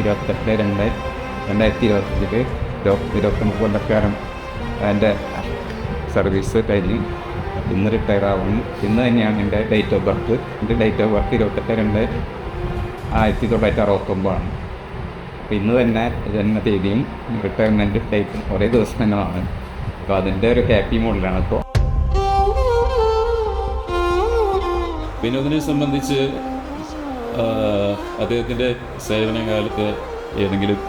2019 കൊല്ലക്കാരൻ എൻ്റെ സർവീസ് കഴിഞ്ഞ് ഇന്ന് റിട്ടയർ ആവുന്നു. ഇന്ന് തന്നെയാണ് എൻ്റെ ഡേറ്റ് ഓഫ് ബർത്ത്. എൻ്റെ ഡേറ്റ് ഓഫ് ബർത്ത് 28/2/1969. അപ്പോൾ ഇന്ന് തന്നെ ജന്മ തീയതിയും റിട്ടയർമെൻറ്റ് ഡേറ്റും ഒരേ ദിവസം തന്നെയാണ്. അപ്പോൾ അതിൻ്റെ ഒരു ഹാപ്പി മോഡിലാണ് ഇപ്പോൾ. വിനോദിനെ സംബന്ധിച്ച് അദ്ദേഹത്തിൻ്റെ സേവനകാലത്ത് ഏതെങ്കിലും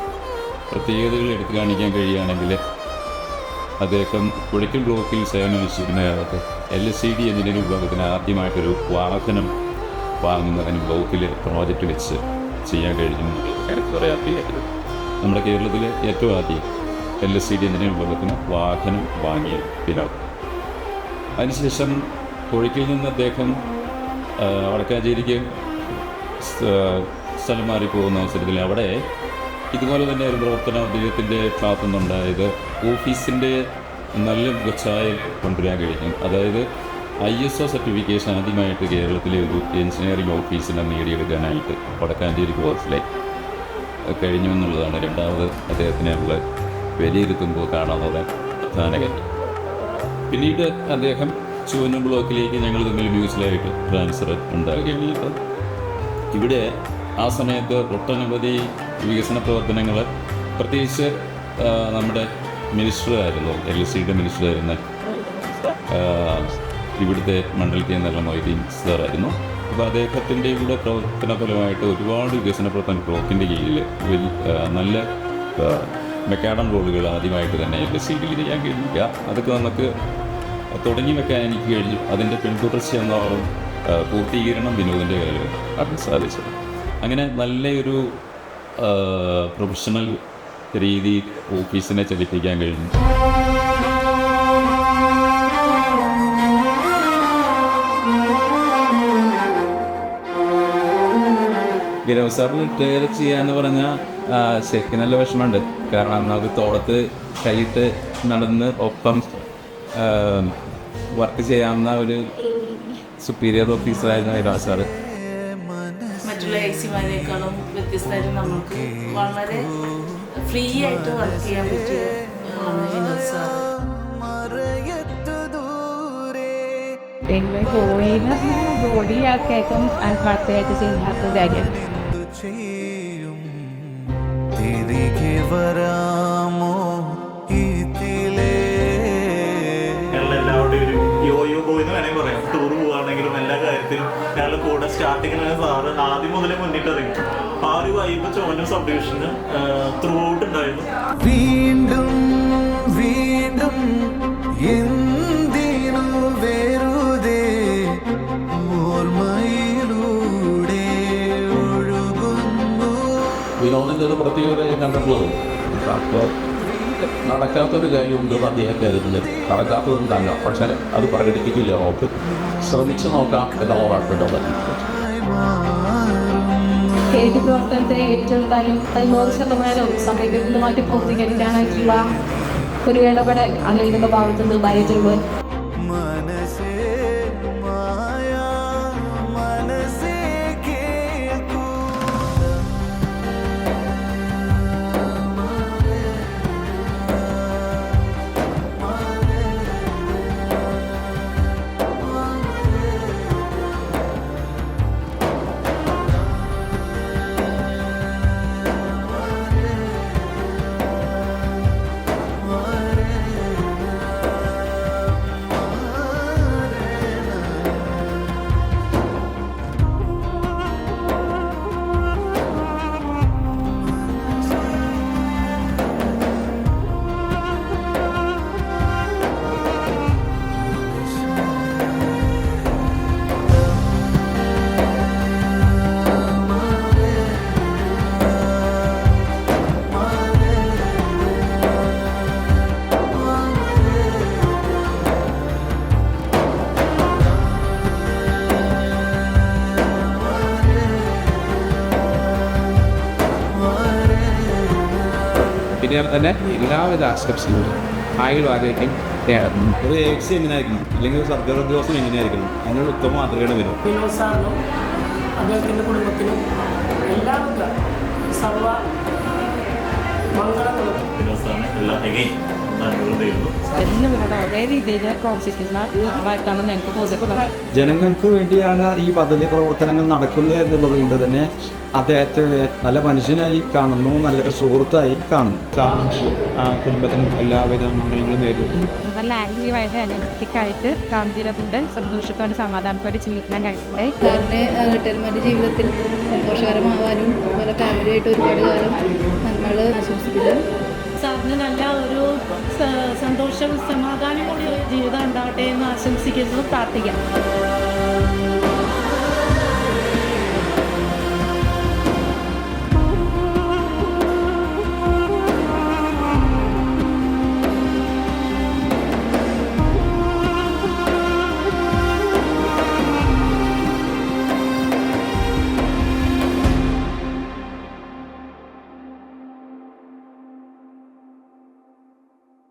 പ്രത്യേകതകൾ എടുത്തു കാണിക്കാൻ കഴിയുകയാണെങ്കിൽ അദ്ദേഹം പുഴയ്ക്കൽ ബ്ലോക്കിൽ സേവനമനുഷ്ഠിക്കുന്ന കാലത്ത് LCD എഞ്ചിനീയറിംഗ് വിഭാഗത്തിന് ആദ്യമായിട്ടൊരു വാഹനം വാങ്ങുന്നതിന് ബ്ലോക്കിൽ പ്രോജക്റ്റ് വെച്ച് ചെയ്യാൻ കഴിഞ്ഞു. കുറേ ആദ്യമായിട്ട് നമ്മുടെ കേരളത്തിൽ ഏറ്റവും ആദ്യം LCD എഞ്ചിനീയറിംഗ് വിഭാഗത്തിന് വാഹനം വാങ്ങിയ പിതാവ്. അതിനുശേഷം പുഴയ്ക്കിൽ നിന്ന് അദ്ദേഹം വടക്കാഞ്ചേരിക്ക് സ്ഥലം മാറിപ്പോകുന്ന അവസരത്തിൽ അവിടെ ഇതുപോലെ തന്നെ ഒരു പ്രവർത്തനം അദ്ദേഹത്തിൻ്റെ ഭാഗത്തുനിന്നുണ്ടായത് ഓഫീസിൻ്റെ നല്ല മികച്ചായ കൊണ്ടുവരാൻ കഴിഞ്ഞു. അതായത് ISO സർട്ടിഫിക്കേഷൻ ആദ്യമായിട്ട് കേരളത്തിലെ ഒരു എഞ്ചിനീയറിംഗ് ഓഫീസിനെ നേടിയെടുക്കാനായിട്ട് വടക്കാഞ്ചേരി കോഴ്സിലെ കഴിഞ്ഞു എന്നുള്ളതാണ് രണ്ടാമത് അദ്ദേഹത്തിനെ നമ്മൾ വിലയിരുത്തുമ്പോൾ കാണാവുന്ന പ്രധാന കാര്യം. പിന്നീട് അദ്ദേഹം ചുവന്ന ബ്ലോക്കിലേക്ക് ഞങ്ങൾ തമ്മിൽ മ്യൂസിലായിട്ട് ട്രാൻസ്ഫർ ഉണ്ടാകുകയാണ്. ഇവിടെ ആ സമയത്ത് ഒട്ടനവധി വികസന പ്രവർത്തനങ്ങൾ, പ്രത്യേകിച്ച് നമ്മുടെ മിനിസ്റ്ററായിരുന്നു, LCD മിനിസ്റ്ററായിരുന്ന ഇവിടുത്തെ മണ്ഡലത്തിൽ നിന്നുള്ള മൊയ്തീൻ സാറായിരുന്നു. അപ്പോൾ അദ്ദേഹത്തിൻ്റെ കൂടെ പ്രവർത്തന ഫലമായിട്ട് ഒരുപാട് വികസന പ്രവർത്തനം ബ്ലോക്കിൻ്റെ കീഴിൽ നല്ല മെക്കാഡം റോഡുകൾ ആദ്യമായിട്ട് തന്നെ LCDയിൽ ചെയ്യാൻ കഴിഞ്ഞില്ല. അതൊക്കെ നമുക്ക് തുടങ്ങി വെക്കാൻ എനിക്ക് കഴിഞ്ഞു. അതിൻ്റെ പിന്തുടർച്ച എന്നോളം പൂർത്തീകരണം വിനോദിൻ്റെ കയ്യിൽ അത് സാധിച്ചത്. അങ്ങനെ നല്ലൊരു പ്രൊഫഷണൽ രീതിയിൽ ഓഫീസിനെ ചലിപ്പിക്കാൻ കഴിഞ്ഞു. വിനോദ് സാർ റിട്ടയർ ചെയ്യാന്ന് പറഞ്ഞാൽ ശരിക്കും നല്ല വിഷമമുണ്ട്. കാരണം നമുക്ക് തോളത്ത് കൈയിട്ട് നടന്ന് ഒപ്പം വർക്ക് ചെയ്യാവുന്ന ഒരു സുപ്പീരിയർ ഓഫീസറായിരുന്നു വിനോദ് സാറ്. മറ്റുള്ള AC-മാരേക്കാളും വ്യത്യസ്തമായിട്ട് നമുക്ക് വളരെ ഫ്രീ ആയിട്ട് വർക്ക് ചെയ്യാൻ പറ്റിയ വിനോദ് സാർ. ബോഡി ആൾക്കാർക്കും ആത്മാർത്ഥമായിട്ട് ചെയ്യാത്ത കാര്യം. എല്ലാ കാര്യത്തിലും ഞങ്ങളുടെ കൂടെ സ്റ്റാർട്ടിങ്ങിൽ സാറ് ആദ്യം മുതലേ മുന്നിട്ടറിയും. ആ ഒരു വൈബ് ചോനും സബ് ഡിവിഷന് ത്രൂ ഔട്ട് ഉണ്ടായിരുന്നു. വീണ്ടും വീണ്ടും എന്തിനു വെറുതെ ഓർമ്മയിലൂടെ ഒഴുകുന്നു. വിനോദിൻ്റെ ഒരു പ്രത്യേകത കണ്ടിട്ടുള്ളത് അപ്പോൾ നടക്കാത്തൊരു കാര്യമുണ്ട് അദ്ദേഹം കരുതുന്നത്. നടക്കാത്തതുണ്ടല്ല, പക്ഷേ അത് പ്രകടിപ്പിക്കില്ല. നമുക്ക് ശ്രമിച്ചു നോക്കാം എന്നുള്ളതാണ്. പ്രവർത്തനത്തെ ഏറ്റവും 100% സമയബന്ധിതമായിട്ട് പൂർത്തീകരിക്കാനായിട്ടുള്ള ഒരു ഇടപെടൽ അദ്ദേഹത്തിൻ്റെ ഭാഗത്തു നിന്ന് ഉണ്ടായിട്ടുണ്ട്. പിന്നെ തന്നെ എല്ലാവിധ ആശംസകളും ആയിരം ആരോഗ്യം ഒരു AXC എങ്ങനെയായിരിക്കണം, അല്ലെങ്കിൽ ഒരു സർക്കാർ ഉദ്യോഗസ്ഥൻ എങ്ങനെയായിരിക്കണം, അതിനുള്ള ഉത്തമ മാതൃകയാണ് വരും. വിനോദ് സാറിനും അദ്ദേഹത്തിൻ്റെ കുടുംബത്തിനും എല്ലാവിധ സർവ വിനോദ് സാറിന് എല്ലാം അഗൈൻ നന്ദികളും തരുന്നു. എല്ലാവരുടെ ഒരേ രീതിയിൽ പ്രവർത്തിക്കുന്ന ആയിട്ടാണ് ഞങ്ങൾക്ക് ബോധ്യപ്പെടുന്നത്. ജനങ്ങൾക്ക് വേണ്ടിയാണ് ഈ പദ്ധതി പ്രവർത്തനങ്ങൾ നടക്കുന്നത് എന്നുള്ളത് കൊണ്ട് തന്നെ അദ്ദേഹത്തെ നല്ല മനുഷ്യനായി കാണുന്നു, നല്ലൊരു സുഹൃത്തായി കാണുന്നു. കുടുംബത്തിനും എല്ലാവിധ മംഗളങ്ങളും നേരിടും. നല്ല ആക്റ്റീവായിട്ട് എനർജറ്റിക്കായിട്ട് ഗാന്ധിയുടെ സന്തോഷത്തോടെ സമാധാനത്തോടെ ജീവിക്കാൻ കഴിയട്ടെ. സാറിനെ റിട്ടയർമെൻറ്റ് ജീവിതത്തിൽ സന്തോഷകരമാവാനും അതുപോലെ ഫാമിലിയായിട്ട് ഒരുപാട് കാലം നമ്മൾ ആശംസിക്കുന്നു. സാറിന് നല്ല ഒരു സന്തോഷവും സമാധാനം കൂടി ജീവിതം ഉണ്ടാവട്ടെ എന്ന് ആശംസിക്കുന്നു, പ്രാർത്ഥിക്കാം.